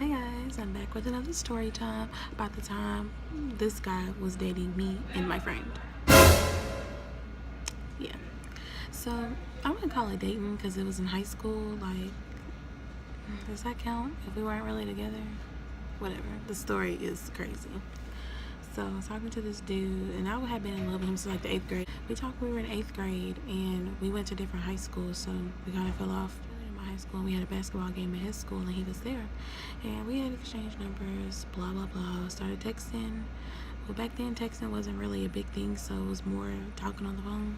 Hey guys, I'm back with another story time about the time this guy was dating me and my friend. Yeah. So I wouldn't call it dating because it was in high school. Like, does that count if we weren't really together? Whatever. The story is crazy. So I was talking to this dude, and I had been in love with him since like the 8th grade. We talked when we were in 8th grade, and we went to different high schools, so we kind of fell off. In my high school, and we had a basketball game at his school, and he was there, and we had exchanged numbers. Blah blah blah. Started texting. Well, back then texting wasn't really a big thing, so it was more talking on the phone.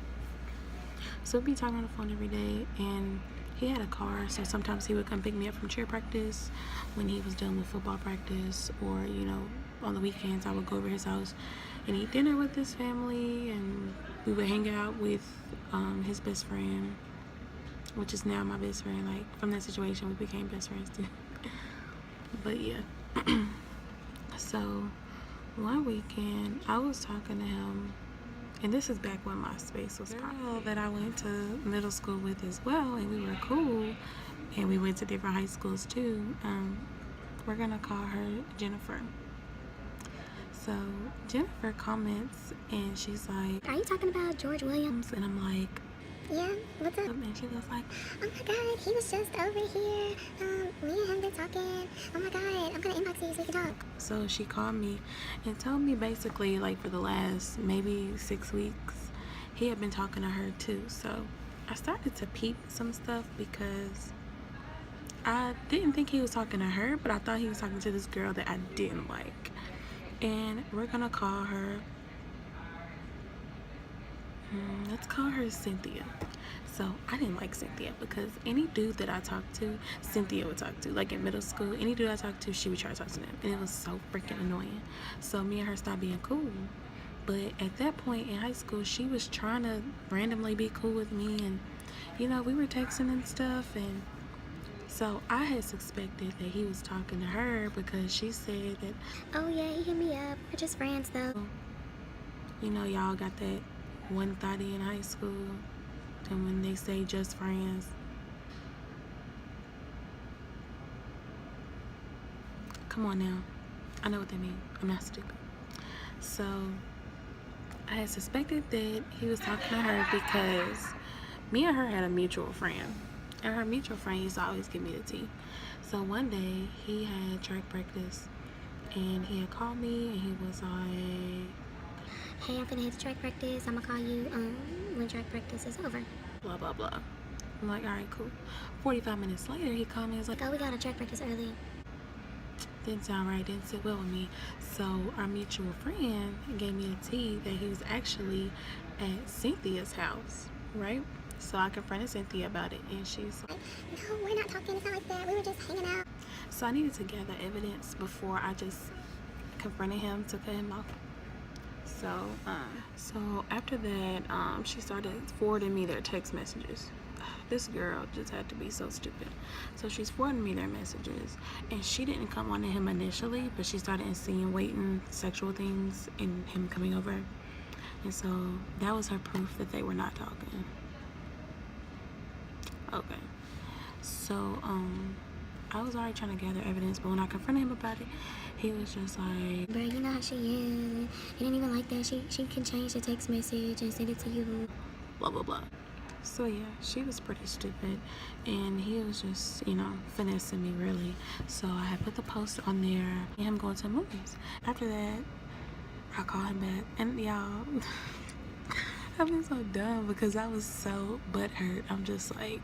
So we'd be talking on the phone every day, and he had a car, so sometimes he would come pick me up from cheer practice when he was done with football practice, or on the weekends I would go over his house and eat dinner with his family, and we would hang out with his best friend, which is now my best friend. Like, from that situation we became best friends too. But yeah. So one weekend I was talking to him, and this is back when MySpace was popular, that I went to middle school with as well, and we were cool, and we went to different high schools too. We're gonna call her Jennifer. So Jennifer comments, and she's like, "Are you talking about George Williams?" And I'm like, "Yeah, what's up?" And she was like, "Oh my god, he was just over here. Me and him been talking. Oh my god, I'm gonna inbox you so we can talk." So she called me and told me basically, like, for the last maybe 6 weeks, he had been talking to her too. So I started to peep some stuff because I didn't think he was talking to her, but I thought he was talking to this girl that I didn't like. And we're gonna call her, let's call her Cynthia. So I didn't like Cynthia because any dude that I talked to, Cynthia would talk to. Like in middle school, any dude I talked to, she would try to talk to them, and it was so freaking annoying. So me and her stopped being cool. But at that point in high school, she was trying to randomly be cool with me, and we were texting and stuff, and so I had suspected that he was talking to her because she said that, "Oh yeah, he hit me up. We're just friends though." Y'all got that one thotty in high school, and when they say just friends, come on now, I know what they mean. I'm not stupid. So I had suspected that he was talking to her because me and her had a mutual friend, and her mutual friend used to always give me the tea. So one day he had track practice, and he had called me, and he was like, "Hey, I'm finna head to track practice. I'm gonna call you when track practice is over." Blah blah blah. I'm like, all right, cool. 45 minutes later, he called me and was like, "Oh, we got a track practice early." Didn't sound right, didn't sit well with me. So our mutual friend gave me a tea that he was actually at Cynthia's house, right? So I confronted Cynthia about it, and she's like, "No, we're not talking. It's not like that. We were just hanging out." So I needed to gather evidence before I just confronted him to cut him off. So after that, she started forwarding me their text messages. This girl just had to be so stupid. So she's forwarding me their messages, and she didn't come on to him initially, but she started insinuating sexual things in him coming over, and so that was her proof that they were not talking. Okay. So I was already trying to gather evidence, but when I confronted him about it, he was just like, "Bro, you know how she is. It ain't even like that. She can change the text message and send it to you." Blah blah blah. So yeah, she was pretty stupid, and he was just, finessing me really. So I had put the post on there, and him going to movies. After that, I called him back, and y'all, I've been so dumb because I was so butthurt. I'm just like,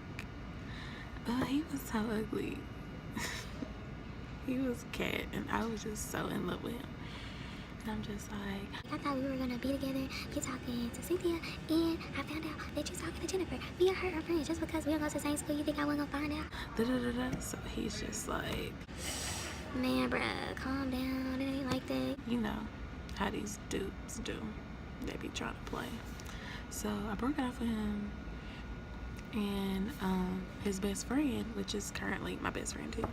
oh, he was so ugly. He was cat, and I was just so in love with him. And I'm just like, "I thought we were gonna be together. You're talking to Cynthia, and I found out that you're talking to Jennifer. Me and her are friends. Just because we don't go to the same school, you think I wasn't gonna find out?" So he's just like, "Man, bruh, calm down. It ain't like that." You know how these dudes do. They be trying to play. So I broke it off with him, and his best friend, which is currently my best friend too,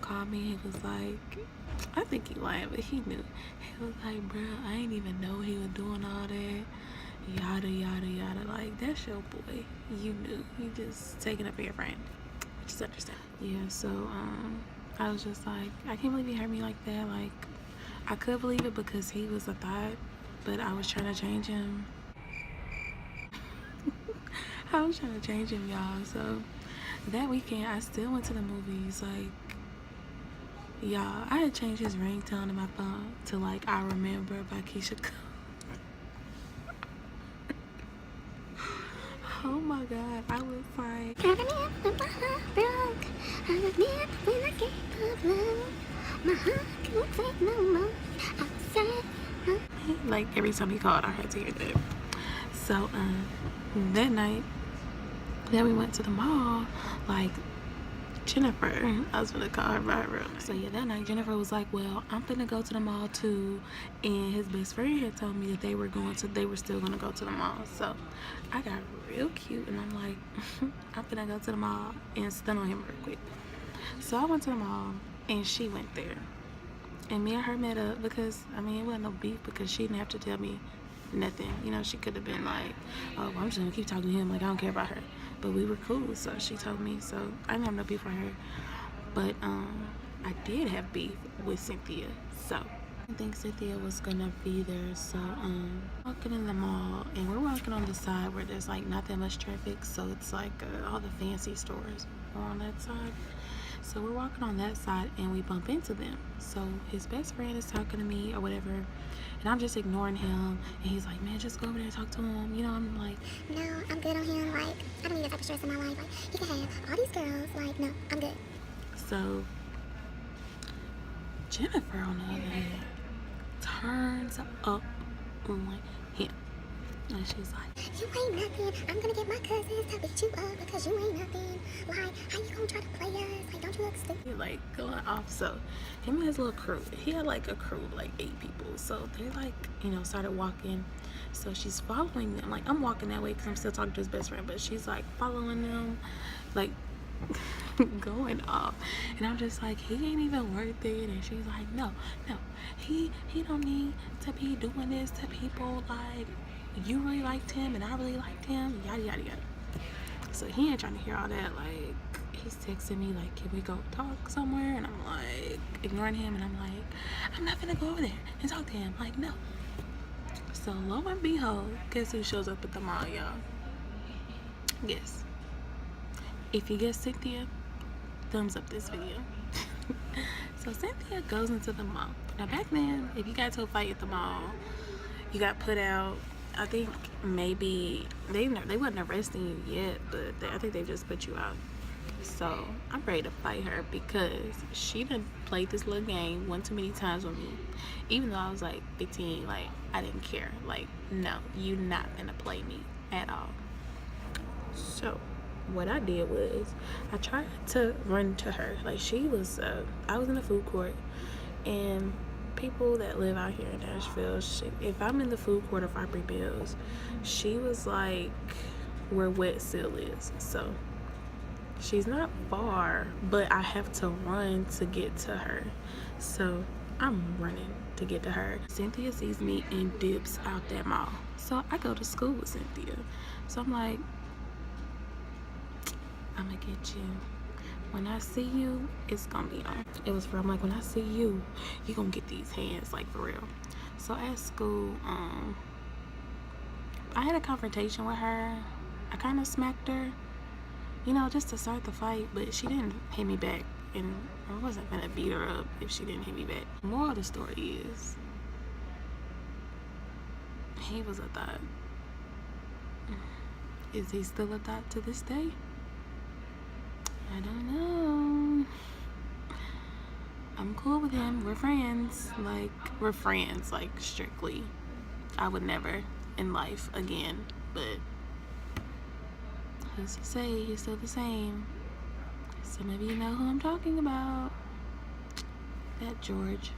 called me. He was like, I think he lying, but he knew. He was like, bro, I ain't even know he was doing all that, yada yada yada. Like, that's your boy. You knew. You just taking up for your friend, which is understandable. Yeah. So I was just like, I can't believe he hurt me like that. Like, I could believe it because he was a thot, but I was trying to change him. I was trying to change him, y'all. So that weekend, I still went to the movies. Like, y'all, I had changed his ringtone in my phone to like "I Remember" by Keisha Cole. Oh my god, I was like, I remember my heart broke. I remember when I gave up love. My heart couldn't take no more. I was sad. like every time he called, I had to hear that. So that night that we went to the mall, like Jennifer, I was gonna call her by her real name. So yeah, that night Jennifer was like, well, I'm finna go to the mall too, and his best friend had told me that they were still gonna go to the mall. So I got real cute and I'm like, I'm finna go to the mall and stun on him real quick. So I went to the mall and she went there, and me and her met up because I mean it wasn't no beef because she didn't have to tell me nothing. You know, she could have been like, oh, well, I'm just gonna keep talking to him, like I don't care about her. But we were cool, so she told me. So I didn't have no beef with her. But I did have beef with Cynthia. So I think Cynthia was gonna be there. So walking in the mall, and we're walking on the side where there's like not that much traffic, so it's like all the fancy stores are on that side. So we're walking on that side and we bump into them. So his best friend is talking to me or whatever, and I'm just ignoring him. And he's like, man, just go over there and talk to him. You know, I'm like, No, I'm good on him. Like, I don't need that type of stress in my life. Like, he can have all these girls. Like, no, I'm good. so Jennifer, on the other hand, turns up on him. And she's like, You ain't nothing. I'm gonna get my cousins to beat you up because you ain't nothing. Like, how you gonna try to play us? Like, don't you look stupid? like going off. So him and his little crew, he had like a crew of like 8 people. So they like, you know, started walking. So she's following them. Like, I'm walking that way because I'm still talking to his best friend, but she's like following them, like going off. And I'm just like, he ain't even worth it. And she's like, no, he don't need to be doing this to people. Like, you really liked him and I really liked him, yada yada yada. So he ain't trying to hear all that. Like, he's texting me like, can we go talk somewhere? And I'm like ignoring him, and I'm like, I'm not gonna go over there and talk to him. Like, no. So lo and behold, guess who shows up at the mall, y'all? Guess. If you guess Cynthia, thumbs up this video. So Cynthia goes into the mall. Now back then, if you got to a fight at the mall, you got put out. I think maybe they wasn't arresting you yet, but I think they just put you out. So I'm ready to fight her because she done played this little game one too many times with me. Even though I was like 15, like I didn't care. Like, no, you not gonna play me at all. So what I did was I tried to run to her. Like, she was I was in the food court, and people that live out here in Nashville, if I'm in the food court of Opry Mills, she was like where Wet Seal is. So she's not far, but I have to run to get to her. So I'm running to get to her. Cynthia sees me and dips out that mall. So I go to school with Cynthia. So I'm like, I'm gonna get you. When I see you, it's gonna be on. It was for, I'm like, when I see you, you gonna get these hands, like, for real. So at school, I had a confrontation with her. I kind of smacked her, you know, just to start the fight, but she didn't hit me back, and I wasn't gonna beat her up if she didn't hit me back. The moral of the story is, he was a thot. Is he still a thot to this day? I don't know. I'm cool with him. We're friends. Like, we're friends, like, strictly. I would never in life again, but who's to say he's still the same? Some of you know who I'm talking about. That George.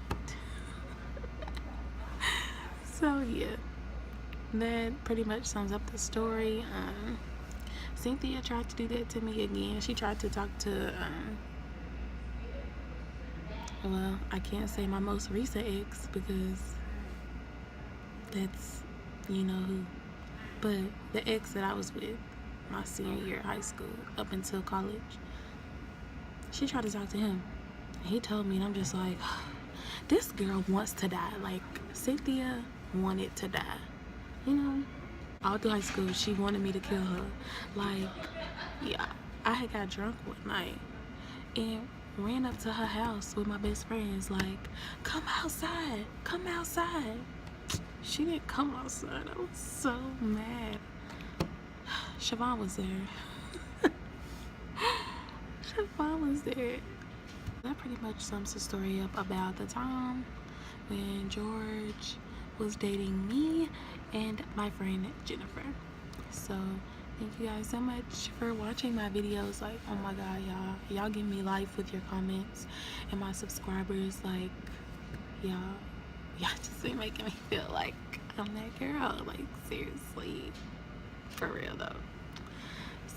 So, yeah. That pretty much sums up the story. Cynthia tried to do that to me again. She tried to talk to, well, I can't say my most recent ex because that's, you know who. But the ex that I was with my senior year of high school up until college, she tried to talk to him. He told me, and I'm just like, this girl wants to die. Like, Cynthia wanted to die. You know, all through high school, she wanted me to kill her. Like, yeah, I had got drunk one night and ran up to her house with my best friends, like, come outside, come outside. She didn't come outside. I was so mad. Siobhan was there. Siobhan was there. That pretty much sums the story up about the time when George was dating me and my friend Jennifer. So thank you guys so much for watching my videos. Like, oh my god, y'all give me life with your comments, and my subscribers, like, y'all just be making me feel like I'm that girl. Like, seriously, for real though.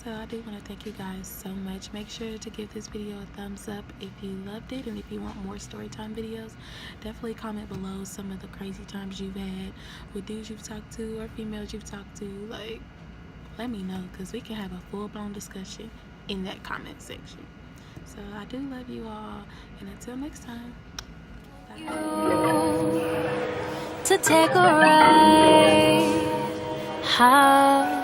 So I do want to thank you guys so much. Make sure to give this video a thumbs up if you loved it, and if you want more story time videos, definitely comment below some of the crazy times you've had with dudes you've talked to or females you've talked to. Like, let me know, because we can have a full-blown discussion in that comment section. So I do love you all, and until next time, bye. To take a ride, how